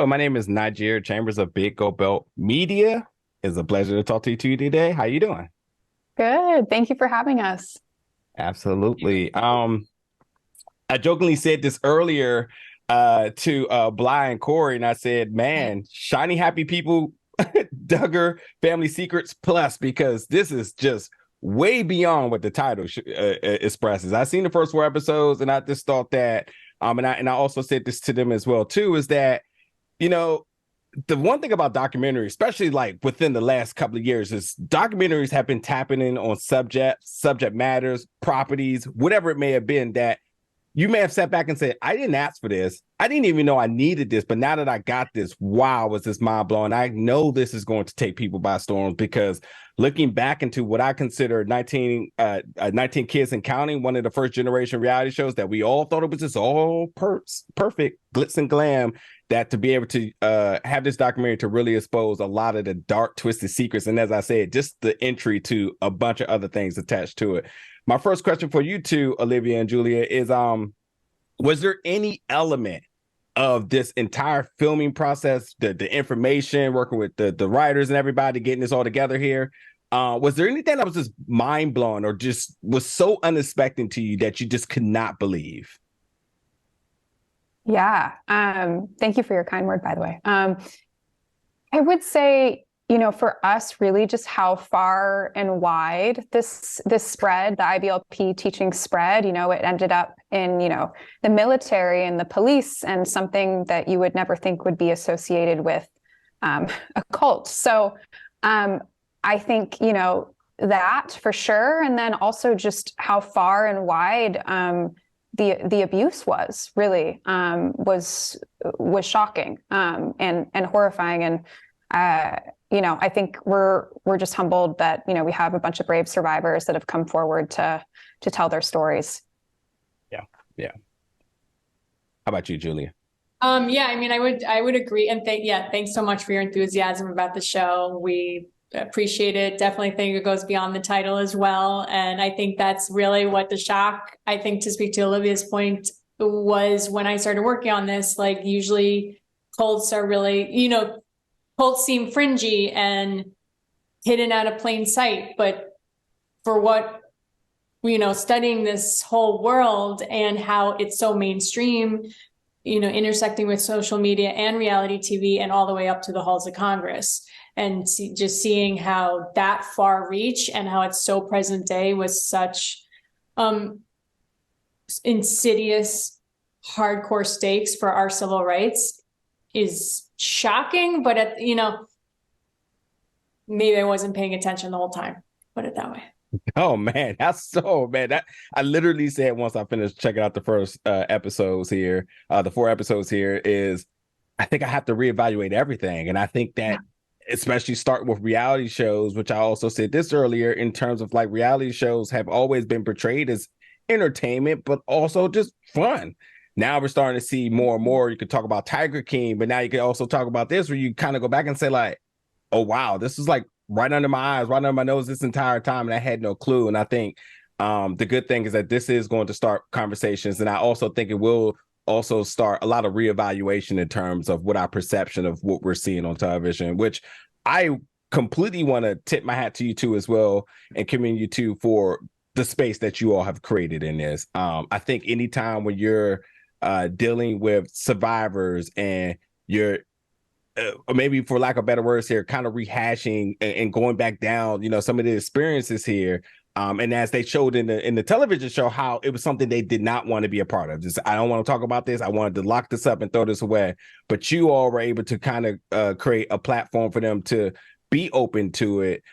My name is Niger Chambers of Big Go Belt Media. It's a pleasure to talk to you today. How you doing? Good. Thank you for having us. Absolutely. I jokingly said this earlier to Bly and Corey, and I said, "Man, shiny happy people, Duggar Family Secrets Plus," because this is just way beyond what the title expresses. I've seen the first four episodes, and I just thought that, and I also said this to them as well too, is that you know the one thing about documentaries, especially like within the last couple of years, is documentaries have been tapping in on subject matters, properties, whatever it may have been that you may have sat back and said, I didn't ask for this. I didn't even know I needed this. But now that I got this, wow, was this mind blowing. I know this is going to take people by storm because looking back into what I consider 19 Kids and Counting, one of the first generation reality shows that we all thought it was just all perfect, glitz and glam, that to be able to have this documentary to really expose a lot of the dark, twisted secrets. And as I said, just the entry to a bunch of other things attached to it. My first question for you two, Olivia and Julia, is was there any element of this entire filming process, the information, working with the writers and everybody getting this all together here? Was there anything that was just mind blowing or just was so unexpected to you that you just could not believe? Yeah. Thank you for your kind word, by the way. I would say, for us, really just how far and wide this spread, the IBLP teaching spread, it ended up in, the military and the police and something that you would never think would be associated with a cult. So I think, that for sure. And then also just how far and wide the abuse was really was shocking and horrifying. And I think we're just humbled that we have a bunch of brave survivors that have come forward to tell their stories. Yeah, yeah. How about you, Julia? Yeah, I mean, I would agree. And thanks so much for your enthusiasm about the show. We appreciate it. Definitely think it goes beyond the title as well. And I think that's really what the shock, I think, to speak to Olivia's point, was when I started working on this. Like, usually cults are really, cults seem fringy and hidden out of plain sight. But for what, studying this whole world and how it's so mainstream, intersecting with social media and reality TV and all the way up to the halls of Congress, and just seeing how that far reach and how it's so present day with such insidious, hardcore stakes for our civil rights is shocking. But maybe I wasn't paying attention the whole time. Put it that way. Oh man, that's so man. That I literally said once I finished checking out the first episodes here, the four episodes here, is I think I have to reevaluate everything. And I think that especially start with reality shows, which I also said this earlier, in terms of like reality shows have always been portrayed as entertainment, but also just fun. Now we're starting to see more and more. You could talk about Tiger King, but now you can also talk about this where you kind of go back and say like, oh wow, this is like right under my eyes, right under my nose this entire time, and I had no clue. And I think the good thing is that this is going to start conversations, and I also think it will also start a lot of reevaluation in terms of what our perception of what we're seeing on television, which I completely want to tip my hat to you two as well, and commend you two for the space that you all have created in this. I think anytime when you're dealing with survivors and you're maybe for lack of better words here, kind of rehashing and going back down, some of the experiences here. And as they showed in the television show, how it was something they did not want to be a part of. Just, I don't want to talk about this. I wanted to lock this up and throw this away. But you all were able to kind of create a platform for them to be open to it,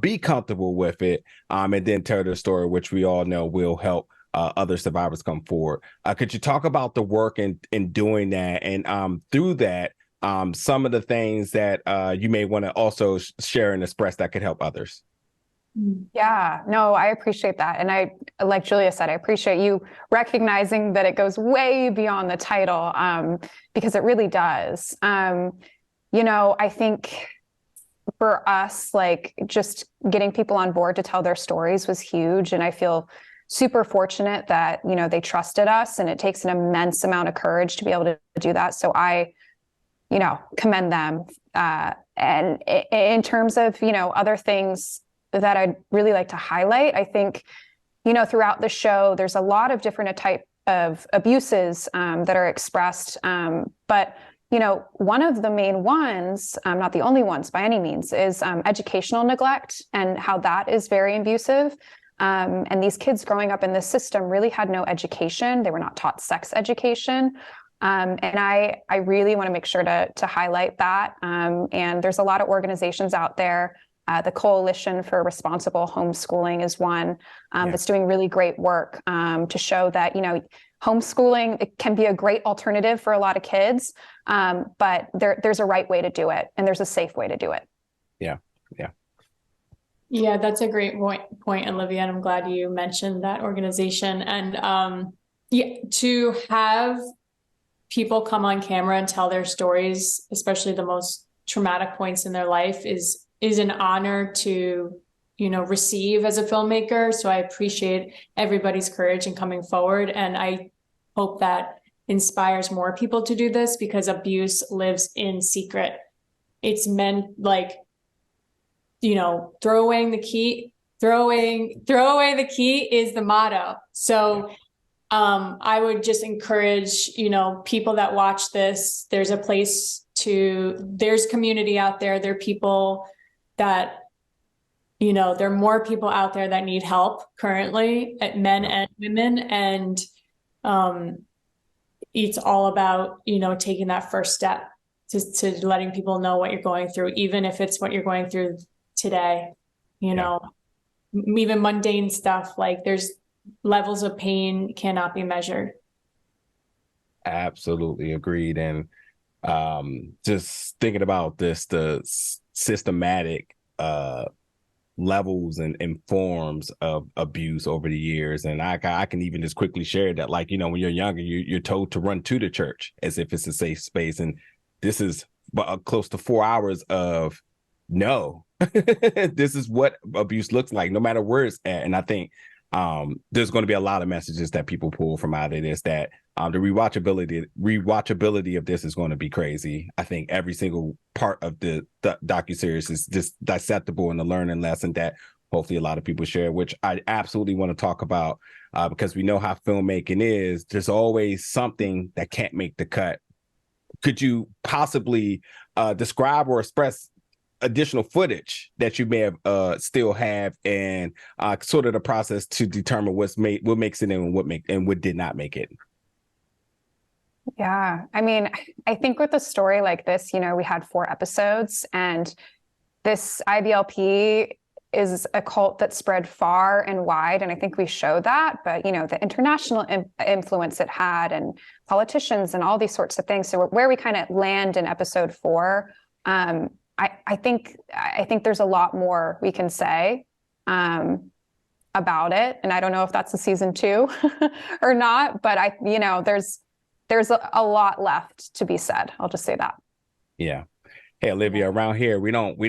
be comfortable with it, and then tell their story, which we all know will help other survivors come forward. Could you talk about the work in doing that, and through that, some of the things that you may want to also share and express that could help others? Yeah, no, I appreciate that. And I, like Julia said, I appreciate you recognizing that it goes way beyond the title, because it really does. I think for us, like just getting people on board to tell their stories was huge. And I feel super fortunate that, they trusted us, and it takes an immense amount of courage to be able to do that. So I commend them. And in terms of, other things that I'd really like to highlight, I think, throughout the show, there's a lot of different type of abuses that are expressed. But, one of the main ones, not the only ones by any means, is educational neglect and how that is very abusive. And these kids growing up in this system really had no education. They were not taught sex education. And I really want to make sure to highlight that. And there's a lot of organizations out there. The Coalition for Responsible Homeschooling is one that's doing really great work to show that, homeschooling, it can be a great alternative for a lot of kids, but there's a right way to do it, and there's a safe way to do it. Yeah, that's a great point, Olivia, and I'm glad you mentioned that organization. And to have people come on camera and tell their stories, especially the most traumatic points in their life, is an honor to, receive as a filmmaker. So I appreciate everybody's courage in coming forward. And I hope that inspires more people to do this, because abuse lives in secret. It's meant throw away the key is the motto. So I would just encourage, people that watch this, there's community out there. There are people that, there are more people out there that need help currently, men and women. And it's all about, taking that first step to letting people know what you're going through, even if it's what you're going through today, even mundane stuff, like there's levels of pain cannot be measured. Absolutely agreed. And just thinking about this, the systematic levels and forms of abuse over the years. And I can even just quickly share that, when you're younger, you're told to run to the church as if it's a safe space. And this is close to 4 hours of no, this is what abuse looks like, no matter where it's at. And I think there's going to be a lot of messages that people pull from out of this, that the rewatchability of this is going to be crazy. I think every single part of the docuseries is just dissectable and a learning lesson that hopefully a lot of people share, which I absolutely want to talk about because we know how filmmaking is. There's always something that can't make the cut. Could you possibly describe or express additional footage that you may have still have, and sort of the process to determine what makes it and what did not make it? Yeah, I mean, I think with a story like this, we had 4 episodes, and this IBLP is a cult that spread far and wide, and I think we showed that. But the international influence it had, and politicians, and all these sorts of things. So where we kind of land in episode 4, I think there's a lot more we can say about it, and I don't know if that's a season 2 or not. But there's a lot left to be said. I'll just say that. Yeah. Hey, Olivia, around here we don't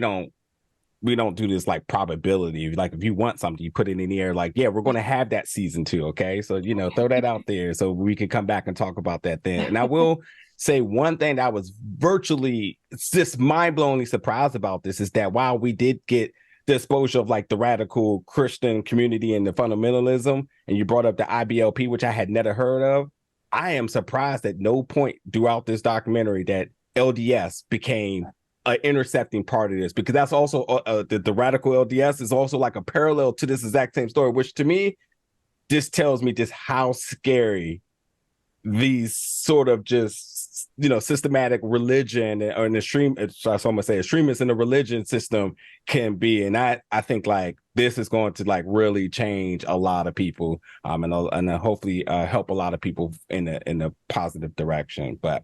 do this like probability. Like if you want something, you put it in the air. Like, yeah, we're going to have that season 2. Okay, so throw that out there so we can come back and talk about that then. And I will say one thing that I was virtually just mind-blowingly surprised about this is that while we did get the exposure of like the radical Christian community and the fundamentalism, and you brought up the IBLP, which I had never heard of, I am surprised at no point throughout this documentary that LDS became an intercepting part of this, because that's also the radical LDS is also like a parallel to this exact same story, which to me, this tells me just how scary these sort of just systematic religion or an extreme, so I'm gonna say extremists in the religion system can be. And I think like this is going to like really change a lot of people and hopefully help a lot of people in a positive direction. But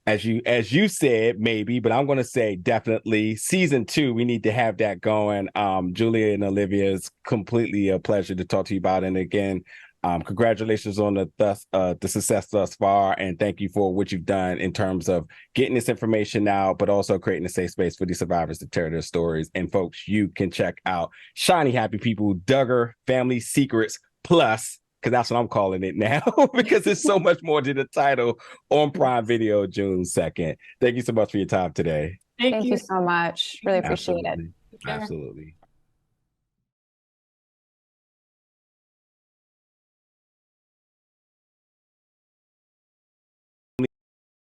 as you said, maybe, but I'm going to say definitely season 2, we need to have that going. Julia and Olivia, it's completely a pleasure to talk to you about. And again, congratulations on the success thus far, and thank you for what you've done in terms of getting this information out, but also creating a safe space for these survivors to tell their stories. And folks, you can check out Shiny Happy People, Duggar Family Secrets Plus because that's what I'm calling it now, because there's so much more to the title on Prime Video June 2nd. Thank you so much for your time today. Thank you so much. Really appreciate it. Absolutely.